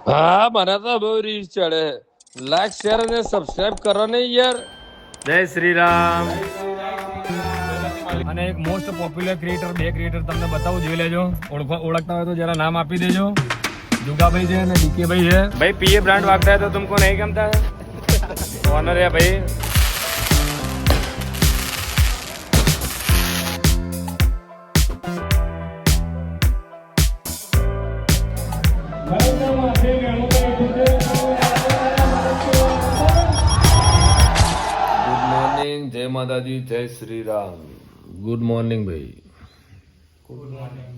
હા મને તો બહુ રીચ ચડે. લાઈક શેર અને સબસ્ક્રાઇબ કરો ને યાર. જય શ્રી રામ. અને એક મોસ્ટ પોપ્યુલર ક્રિએટર, બે ક્રિએટર તમને બતાવું, જોઈ લેજો. ઓળખતા હોય તો જરા નામ આપી દેજો. जुगाभाई है ना डीके भाई है भाई। पीए ब्रांड वागता है तो तुमको नहीं गमता है? ऑनर है भाई। ગુડ મોર્નિંગ, જય માતાજી, જય શ્રી રામ. ગુડ મોર્નિંગ ભાઈ. Good morning.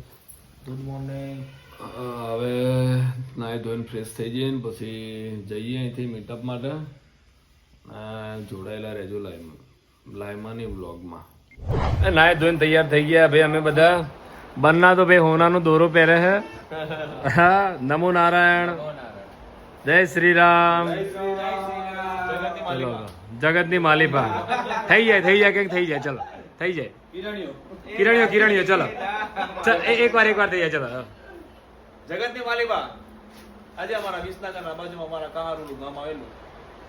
Good morning. હવે નાઈ ધોઈને ફ્રેશ થઈ જઈએ ને પછી જઈએ અહીંથી મીટઅપ માટે. જોડાયેલા રહેજો લાઈવમાં નહીં વ્લોગમાં. નાય ધોઈને તૈયાર થઈ ગયા ભાઈ અમે બધા. બન્ના તો ભાઈ હોનાનો દોરો પહેરે છે. હા, નમો નારાયણ, જય શ્રી રામ. ચલો જગતની માલિપા થઈ જાય કંઈક થઈ જાય. ચલો થઈ જાય. કિરણીઓ ચલો એક વાર થઈ જાય. ચલો જગતની માલિકા આજે અમારા વિસનગરના બાજુમાં અમારા કહારુનું ગામ આવેલું.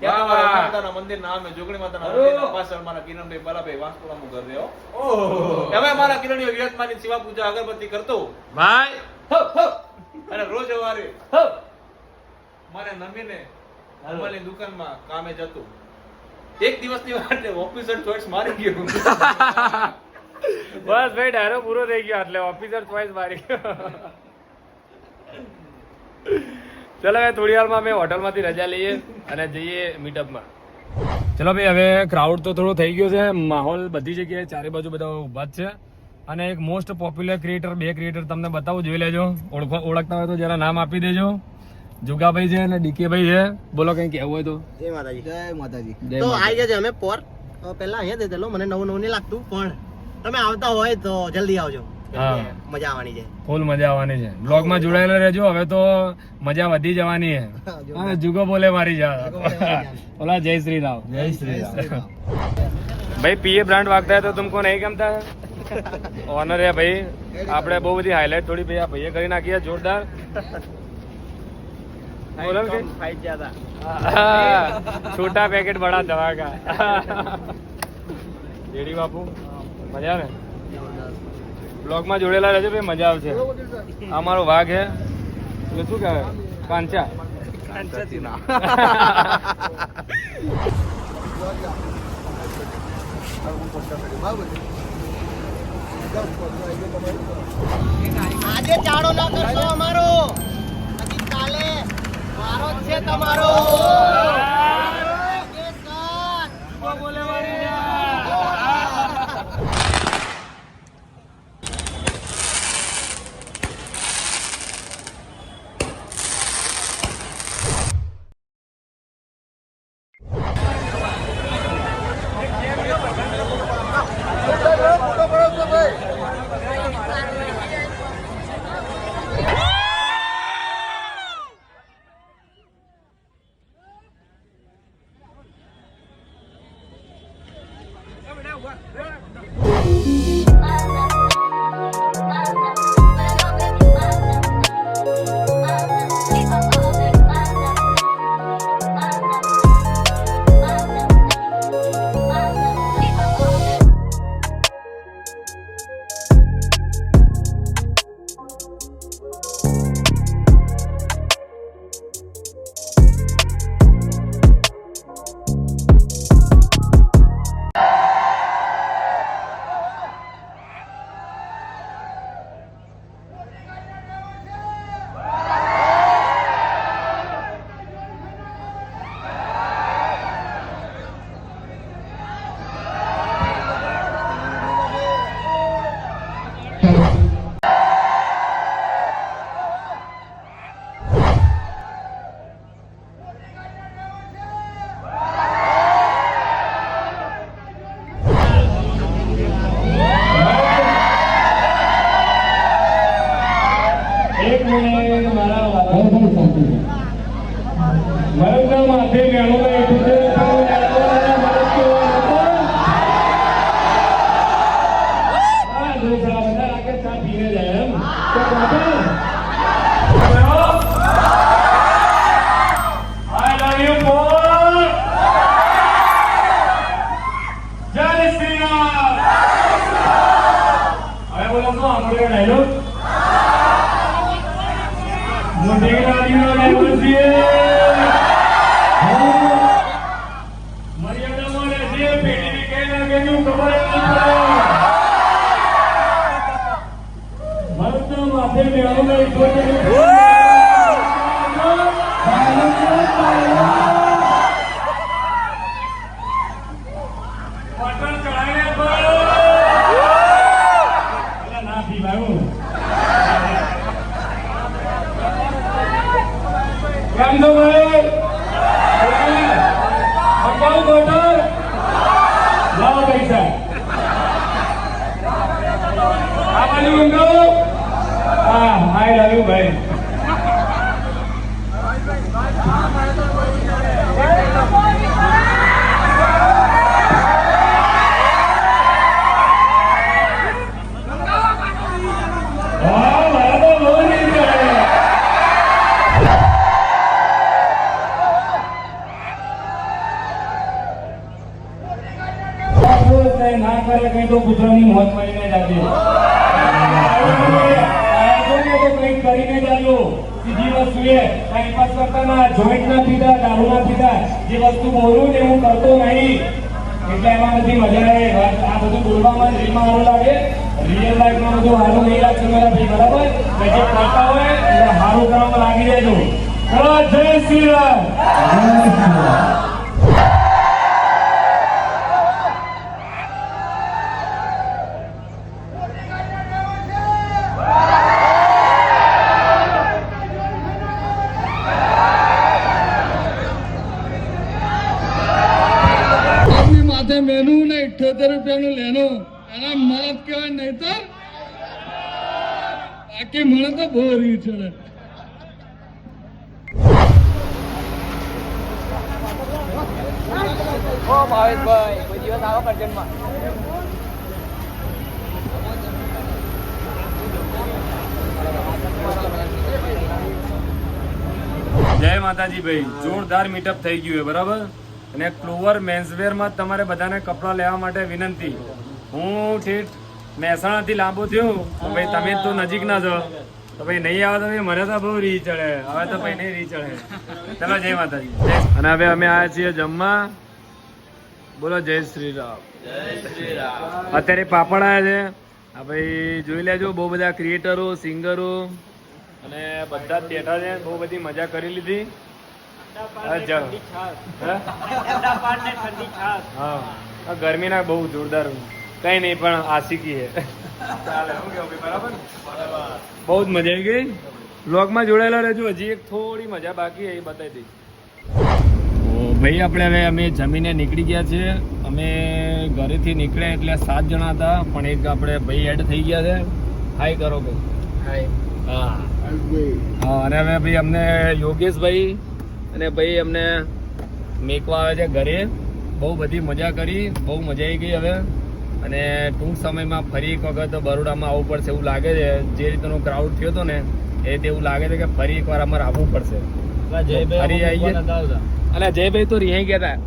ત્યાં અમારા માતાના મંદિર ના અમે જોગણી માતાના મંદિરના પાછળ મારા કિરણભાઈ બલાભાઈ વાસ્તુરામનું ઘર રહ્યો. હવે અમારા કિરણીઓ વિહતમાની શિવા પૂજા અગરબત્તી કરતો ભાઈ. અને રોજ સવારે મારે નમીને અમારી દુકાનમાં કામે જતો. એક દિવસની વાત ઓફિસર ચોઈસ મારી ગયો. બસ ભાઈ ડાયરો પૂરો થઈ ગયો એટલે ઓફિસર ચોઈસ મારી ગયો. ચલો હવે થોડી વારમાં અમે હોટલમાંથી રજા લઈએ અને જઈએ મીટઅપમાં. ચલો ભાઈ, હવે ક્રાઉડ તો થોડો થઈ ગયો છે. માહોલ બધી જગ્યાએ ચારે બાજુ બધા ઉભા જ છે. અને એક મોસ્ટ પોપ્યુલર ક્રિએટર, બે ક્રિએટર તમને બતાવું, જોઈ લેજો. ઓળખતા હોય તો જરા નામ આપી દેજો. जुगाभाई है ना डीके भाई है. बोलो कहीं क्या हुआ तो? જય માતાજી. તો આવી ગયા છે અમે પોર. પહેલા અહીંયા દેતેલો, મને નવું નહીં લાગતું, પણ તમે આવતા હોય તો જલ્દી આવજો. હા, મજા આવવાની છે. ફૂલ મજા આવવાની છે. બ્લોગ માં જોડાયેલા રહેજો. હવે તો મજા વધી જવાની છે. હા, जुगो बोले मारी जा. बोला जय श्री राम. जय श्री राम. भाई पीए ब्रांड वागता है तो तुमको नहीं गमता है? ऑनर है भाई. આપણે બહુ બધી હાઈલાइट થોડી ભાઈ આ ભાઈએ કરી નાખી છે જોરદાર. बोलो कि ફાઈટ જ્યાદા. छोटा पैकेट बड़ा दवा का. જેડી બાપુ મજા ને. બ્લોગ માં જોડેલા રહેજો ભાઈ, મજા આવશે. આ મારો વાઘ હે, એટલે શું કહેવાય, કાંચા. આજે ચાડો ના કરશો અમારો, હજી કાલે મારો જ છે તમારો. રેલગાડીનો ડ્રાઈવર છીએ. મર્યાદામાં રહેશે, પેઢીને કઈ લાગે છે ખબર જ નહીં પડે. મરદના માથે મેળવનો ઈશ્વર પાટણ ચડાવીને ના પીવાયું. કેમ છો ભાઈ? અપાવું બોટલ? લાવો પૈસા. આ બાજુ મંગાવો. હા, આઈ લવ યુ ભાઈ. હા, મારા તો બહુ નહીં કરે. ના કરે કઈ તો કૂતરાની મોત મળીને જાજે. કઈ કરીને જાજો. બીજી વસ્તુ એ ટાઈમપાસ કરતા ના, જોઈન્ટ ના પીધા, દારૂ ના પીધા. જે વસ્તુ બોલું ને હું કરતો નહીં એટલે એમાં બધી મજા આવે. આ બધું બોલવામાં રીલમાં સારું લાગે, રિયલ લાઈફમાં બધું સારું નહીં લાગશે મારા ભાઈ. બરાબર? જે કરતા હોય એટલે સારું કરવામાં લાગી દેજો. ચલો, જય શ્રી રામ. મેનુ ને 78 રૂપિયાનું લેનું એના માફ કહેવાય નહીં તો બાકી મને તો બહુ રી ચડે. જય માતાજી ભાઈ, જોરદાર મીટઅપ થઈ ગયું છે. બરાબર? અને ક્લોવર મેન્સવેરમાં તમારે બધાને કપડાં લેવા માટે વિનંતી. હું ઠેઠ મહેસાણાથી લાંબો થયો તો ભાઈ તમે તો નજીક ના છો તો ભાઈ નહીં આવે તો ભાઈ મને તો બહુ રી ચડે. હવે તો ભાઈ નહીં રી ચડે. ચલો, જય માતાજી. અને હવે અમે આવ્યા છીએ જમવા. બોલો જય શ્રી રામ. અત્યારે પાપડ આવ્યા છે. આ ભાઈ જોઈ લેજો, બહુ બધા ક્રિએટરો, સિંગરો અને બધા જ બેઠા છે. બહુ બધી મજા કરી લીધી. ગરમીના બહુ જોરદાર, કઈ નહીં પણ આશિકી છે. બરાબર, બહુ જ મજા આવી ગઈ. વ્લોગમાં જોડાયેલા રહેજો. હજી એક થોડી મજા બાકી એ બતાવી દઈશ. ભાઈ આપણે હવે અમે જમીને નીકળી ગયા છીએ. અમે ઘરેથી નીકળ્યા એટલે 7 જણા હતા, પણ એક આપણે ભાઈ એડ થઈ ગયા છે. હાય કરો ભાઈ. હા, અને હવે ભાઈ અમને યોગેશભાઈ અને ભાઈ અમને મેકવા આવે છે ઘરે. બહુ બધી મજા કરી, બહુ મજા આવી ગઈ. હવે અને ટૂંક સમયમાં ફરી એક વખત બરોડામાં આવવું પડશે એવું લાગે છે. જે રીતનો ક્રાઉડ થયો હતો ને એ રીતે એવું લાગે છે કે ફરી એકવાર અમારે આવવું પડશે. ફરી આવીએ. અને જયભાઈ તો રિહાઈ ગયા હતા,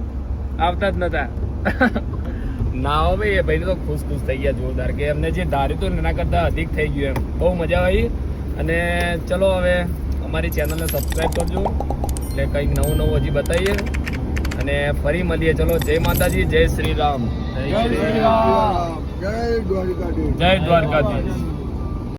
આવતા જ નતા. ના હો ભાઈ, એ ભાઈ તો ખુશ થઈ ગયા જોરદાર, કે એમને જે ધાર્યું હતું એના કરતા અધિક થઈ ગયું એમ. બહુ મજા આવી. અને ચલો હવે અમારી ચેનલને સબસ્ક્રાઈબ કરજો એટલે કંઈક નવું હજી બતાવીએ અને ફરી મળીએ. ચલો, જય માતાજી, જય શ્રી રામ. જય દ્વારકાધીશ. જય દ્વારકાધીશ.